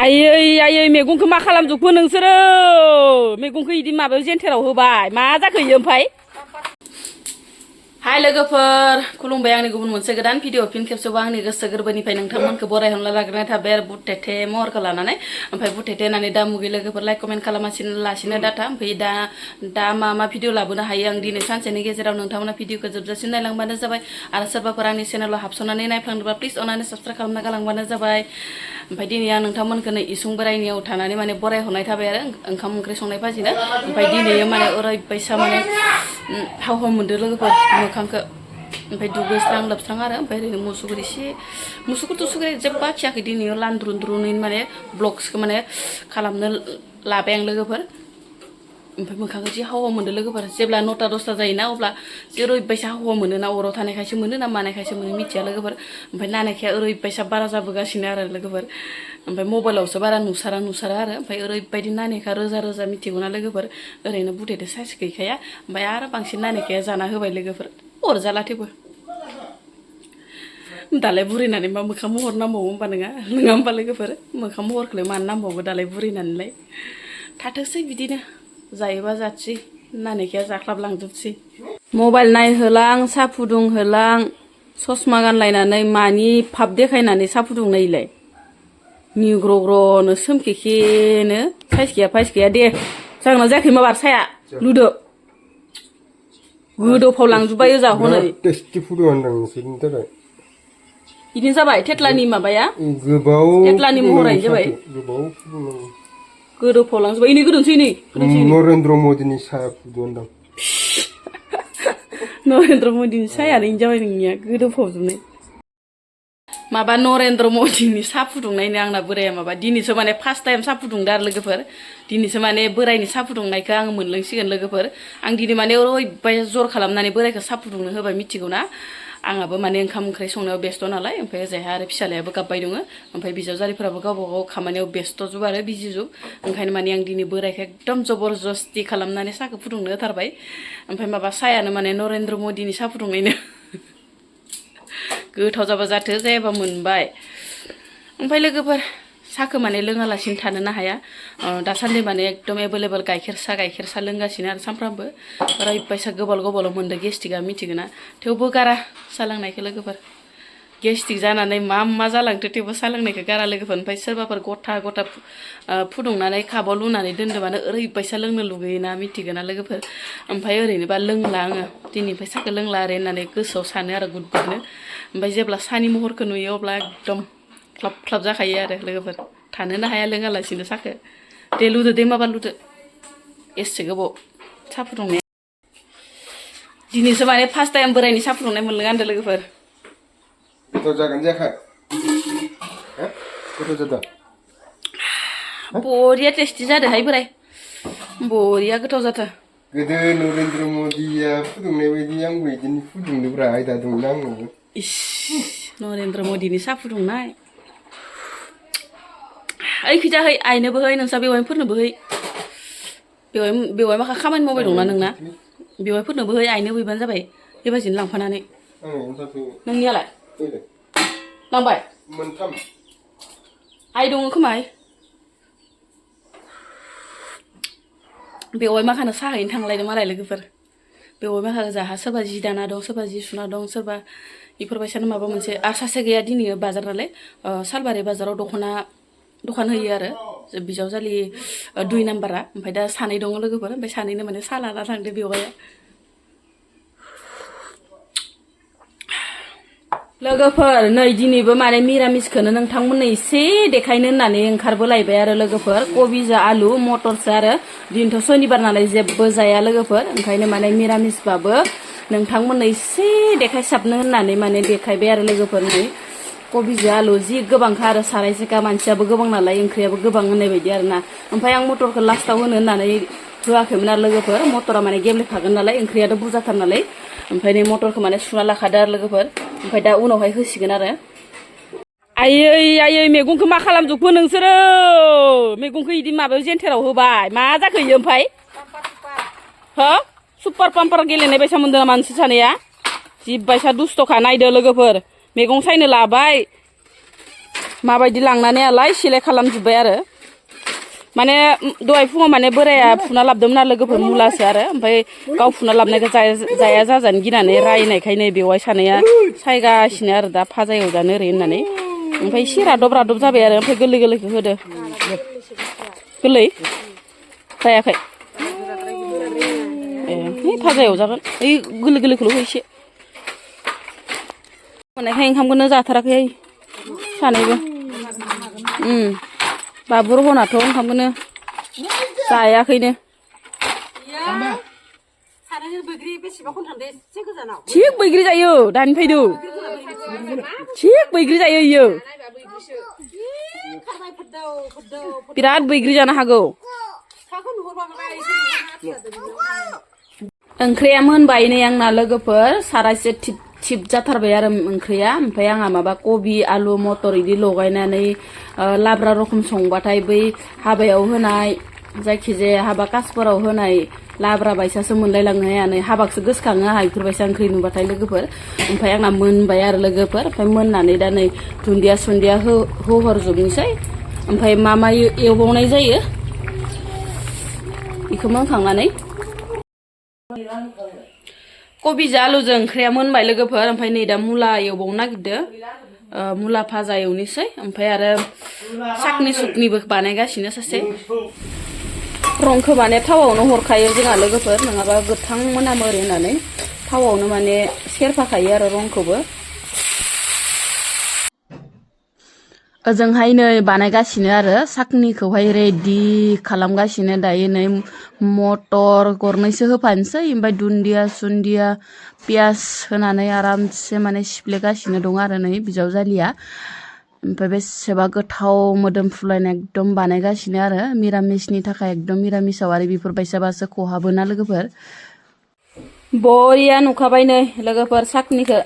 आयै आयै मैगंखौ मा खालामजोबखो नोंसोरो मैगंखौ इदि माबायाव जेन्थेराव होबाय मा जाखो इयो ओमफाय हाय लोगोफोर खुलुमबाय आंनि गुबुन मोनसे गोदान भिडिअ फिन खेबसेबाव आंनि गोसो गोरबोनिफ्राय नोंथांमोनखौ बरायहरना लाग्रोनाय थाबाय आरो बुथेथे महरखौ लानानै ओमफ्राय बुथेथे होननानै दा मुगै लोगोफोर लाइक कमेन्ट खालामासिनो डाटा ओमफ्राय दा मा भिडिअ लाबोनो हायो आं दिनै सानसेनि गेजेराव नोंथांमोना भिडिअखौ जोबजासिम नायलांबानो जाबाय आरो सोरबाफोर आंनि चेनेलाव हाबसननानै नायफ्लांदोंबा प्लिज अननानै साबस्क्राइब खालामना गालांबानो जाबाय ओमफ्राय दिनै आं नोंथांमोनखौनो इसुं बोराइनियाव थानानै माने बरायहरनाय थाबाय आरो ओंखाम ओंख्रि संनाय फाजिनो ओमफ्राय दिनै माने ओरैबायसा माने हाव मोनदों लोगोफोर मोखांखौ ओमफ्राय दुगैस्रां लोबस्रां आरो ओमफ्राय ओरैनो मुसुगुरथ' सुगुर जेबो बाखियाखै दिनै लान्द्रुनद्रुनै माने ब्लग्सखौ माने खालामनो लाबाय आं लोगोफोर ओमफ्राय मोखांखौ जि हावा मोनदों लोगोफोर जेब्ला 9टा 10टा जायोना अब्ला ओरैबायसा हावा मोनो ना अराव थानायखायसो मोनो ना मानायखायसो मोनो मिथिया लोगोफोर ओमफ्राय नानायखाया ओरैबायसा बारा जाबोगासिनो आरो लोगोफोर ओमफ्राय मबाइलावसो बारा नुसारा आरो ओमफ्राय ओरैबायदि नानायखा रोजा मिथिगौना लोगोफोर ओरैनो बुथेदो साइस गैखाया ओमफ्राय आरो बांसिन नानायखाया जाना होबाय लोगोफोर अरजाला थेवबो दालाय बुरैनानै मा मोखां महर नांबावो होमबा नङा होमबा लोगोफोर मोखां महरखौलाय मानो नांबावगौ दालाय बुरैनानैलाय थाथोंसै बिदिनो जायोबा जाथसै नानायखाया जाख्लाबलांजोबसै मबाइल नायहोलां साहा फुदुंहोलां ससमा गानलायनानै मानि फाब देखायनानै साहा फुदुंनायलाय निग्रग्रनो सोमखेखेनो फाइस गैया दे जागोनना जायाखै माबार साया लुदो गोदोफाव लांजोब्बाय ओजा हनै टेस्टि फुदुंनांदों नोंसोरनि थाखाय बिदिनो जाबाय थेथलानि माबाया गोबाव थेथलानि महरानो जाबाय गोबाव फुदुंनांगौ गोदोफाव लांजोब्बाय इनि गोदोनसै नै नरेन्द्र मदिनि साहा फुदुंदों नरेन्द्र मदिनि सायानो इनो जाबाय नोंनिया गोदोफावजोबनाय माबा नरेन्द्र मदिनि साहा फुदुंनायनो आंना बोराया माबा दिनैसो माने फार्स्ट टाइम साहा फुदुंदो आरो लोगोफोर दिनैसो माने बोरायनि साहा फुदुंनायखौ आङो मोनलोंसिगोन लोगोफोर आं दिनै माने ओरैबायदि जर खालामनानै बोरायखौ साहा फुदुंनो होबाय मिथिगौ ना आंहाबो माने ओंखाम ओंख्रि संनायाव बेस्थ' नालाय ओमफ्राय ओजोंहाय आरो फिसालायाबो गाबबाय दङ ओमफ्राय बिजावजालिफोराबो गावबा गाव खामानियाव बेस्थ' जुब आरो बिजि जुब ओंखायनो माने आं दिनै बोरायखौ एकदम जबरजस्ति खालामनानै साहाखौ फुदुंनो होथारबाय ओमफ्राय माबा साहायानो माने नरेन्द्र मदिनि साहा फुदुंनायनो गोथाव जाबा जाथो जायाबा मोनबाय ओमफ्राय लोगोफोर साहाखौ माने लोङालासिनो थानोनो हाया दासान्दि माने एकदम एभेलेबल गाइखेर साहा लोंगासिनो आरो सानफ्रामबो ओरैबायसा गोबाल मोनदों गेस्टिकआ मिथिगोना थेवबो गारा साहा लोंनायखौ लोगोफोर गेस्टिक जानानै मा जालांथो थेवबो साहा लोंनायखौ गारा लोगोफोर ओमफ्राय सोरबाफोर गथा फुदुंनानै कापाव लुनानै दोन्दोंबानो ओरैबायसा लोंनो लुगैयोना मिथिगोना लोगोफोर ओमफ्राय ओरैनोबा लोंला आङो दिनैनिफ्राय साहाखौ लोंला ओरै होननानै गोसोआव सानो आरो गुदनो ओमफ्राय जेब्ला साहानि महरखौ नुयो अब्ला एकदम ख्लाब जाखायो आरो लोगोफोर थानोनो हाया लोङालासिनो साहाखौ दे लुदो दे माबा लुदो एसे गोबाव साहा फुदुंनाया दिनैसो माने फार्स्ट टाइम बोरायनि साहा फुदुंनाय मोनलोङा होनदों लोगोफोर गोथाव जागोन जायाखै गोथाव जादों बरिया टेस्टि जादोंहाय बोराय बरिया गोथाव जाथो गोदो नरेन्द्र मदिया फुदुंनाय बायदि आंबो बिदिनो फुदुंनोब्रा आयदा दंना आंनावबो इस नरेन्द्र मदिनि साहा फुदुंनाय ओइखिजा है आइनोबो है नोंसा बेवाइफोरनोबो है बेवाइ माखा खामानि मावबाय दंना नोंना बेवाइफोरनोबो है आइनोबो हैबानो जाबाय बेबायदिनो लांफानानै नोंनियालाय लांबाय मोनथाम आइ दङ खोमा बेवाइ माखानो साहैनो थांलायदों मालाय लोगोफोर बेवाइ माखा जाहा सोरबा जि दाना दं सोरबा जि सुना दं सोरबा बेफोरबायसानो माबा मोनसे आरो सासे गैया दिनै बाजार नालाय सालबारि बाजाराव दखान होयो आरो बिजावजालि 2 नाम्बारा ओमफ्राय दा सानै दङ लोगोफोर ओमफ्राय सानैनो माने साहा लाना थांदो बेवाइया लोगोफोर नै दिनैबो माने मिरामिसखौनो नोंथांमोननो एसे देखायनो होननानै ओंखारबोलायबाय आरो लोगोफोर कबिजों आलु मटरसो आरो दिनैथ' सनिबार नालाय जेबो जाया लोगोफोर ओंखायनो माने मिरामिसबाबो नोंथांमोननो एसे देखायसाबनो होननानै माने देखायबाय आरो लोगोफोर नै कबिजों आलु जि गोबांखा आरो सारायसेखा मानसियाबो गोबां नालाय ओंख्रियाबो गोबां होननाय बायदि आरोना ओमफ्राय आं मटरखौ लास्टाव होनो होननानै होआखैमोन आरो लोगोफोर मटरा माने गेब्लेखागोन नालाय ओंख्रियाथ' बुरजाथार नालाय ओमफ्राय नै मटरखौ माने सुना लाखादो आरो लोगोफोर ओमफ्राय दा उनावहाय होसिगोन आरो आयै मैगंखौ मा खालामजोबखो नोंसोरो मैगंखौ इदि माबायाव जेन्थेराव होबाय मा जाखो इयो ओमफ्राय हो सुपार पाम्पार गेलेनाय बायसा मोनदों नामा नोंसोर सानैया जिबायसा दुस्थ'खा नायदो लोगोफोर मैगं सायनो लाबाय माबायदि लांनानै आलाय सिलाय खालामजोब्बाय आरो माने दहाय फुङाव माने बोराया फुना लाबोदोंमोन आरो लोगोफोर मुलासो आरो ओमफ्राय गाव फुना लाबोनायखौ जाया जाजानो गिनानै रायनायखायनो बेवहाय सानैया सायगासिनो आरो दा फाजा एवजानो ओरै होननानै ओमफ्राय एसे रादब जाबाय आरो ओमफ्राय गोरलै गोरलैखौ होदो गोरलै जायाखै ए फाजा एवजागोन ओइ गोरलै गोरलैखौल' हो एसे मोननायखाय ओंखामखौनो जाथाराखै सानैबो बाबुर हनाथ' ओंखामखौनो जायाखैनो थिग बैग्रि जायो दानि फैदो थिग बैग्रि जायो इयो बिराद बैग्रि जानो हागौ ओंख्रिया मोनबाय नै आंना लोगोफोर सारायसे थिब जाथारबाय आरो ओंख्रिया ओमफ्राय आंहा माबा कबि आलु मटर इदि लगायनानै लाब्रा रखम संबाथाय बै हाबायाव होनाय जायखिजाया हाबा कासफोराव होनाय लाब्रा बायसासो मोनलायलाङो नै हाबाखौसो गोसोखाङो आंहा बेफोरबायसा ओंख्रि नुबाथाय लोगोफोर ओमफ्राय आंना मोनबाय आरो लोगोफोर ओमफ्राय मोननानै दा नै दुन्दिया सुन्दिया होहरजोबनोसै ओमफ्राय मा एवबावनाय जायो बेखौ मोनखांनानै कबिजों आलुजों ओंख्रिया मोनबाय लोगोफोर ओमफ्राय नै दा मुला एवबावनो नागिरदो मुला भाजा एवनोसै ओमफ्राय आरो साखनि सुखनिबो बानायगासिनो सासे रंखौ माने थावआवनो हरखायो जोंहा लोगोफोर नङाबा गोथां मोनामो ओरै होननानै थावआवनो माने सेरफाखायो आरो रंखौबो ओजोंहाय नै बानायगासिनो आरो साखनिखौहाय रेडि खालामगासिनो दायो नै मटर गरनैसो होफानोसै ओमफ्राय दुन्दिया सुन्दिया पियास होनानै आरामसे माने सिफ्लेगासिनो दं आरो नै बिजावजालिया ओमफ्राय बेसेबा गोथाव मोदोमफ्रुलायनाय एकदम बानायगासिनो आरो मिरामिसनि थाखाय एकदम मिरामिसाव आरो बेफोरबायसाबासो खहाबोना लोगोफोर बरिया नुखाबाय नै लोगोफोर साखनिखौ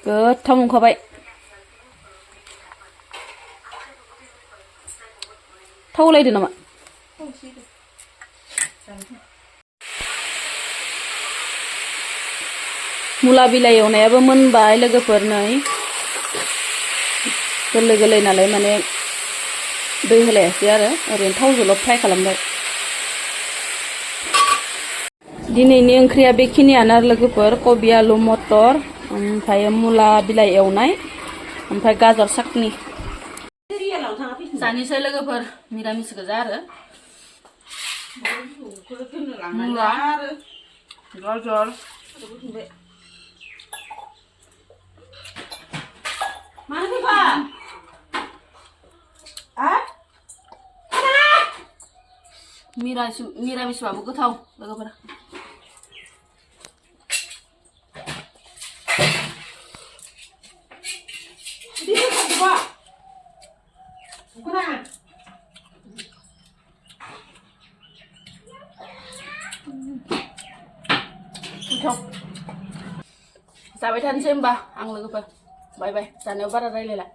गोथाव नुखाबाय थावलायदो नामा मुला बिलाइ एवनायाबो मोनबाय लोगोफोर नै गोरलै गोरलै नालाय माने दै होलायासै आरो ओरैनो थावजोंल' फ्राय खालामबाय दिनैनि ओंख्रिया बेखिनियानो आरो लोगोफोर कबि आलु मटर ओमफ्राय मुला बिलाइ एवनाय ओमफ्राय गाजर साखनि जानोसै लोगोफोर मिरामिस गोजा आरो मुला गाजर मानो फैबा मिरामिसबाबो गोथाव लोगोफोर जाबाय थानोसै होमबा आं लोगोफोर बाय बाय जानायाव बारा रायलायला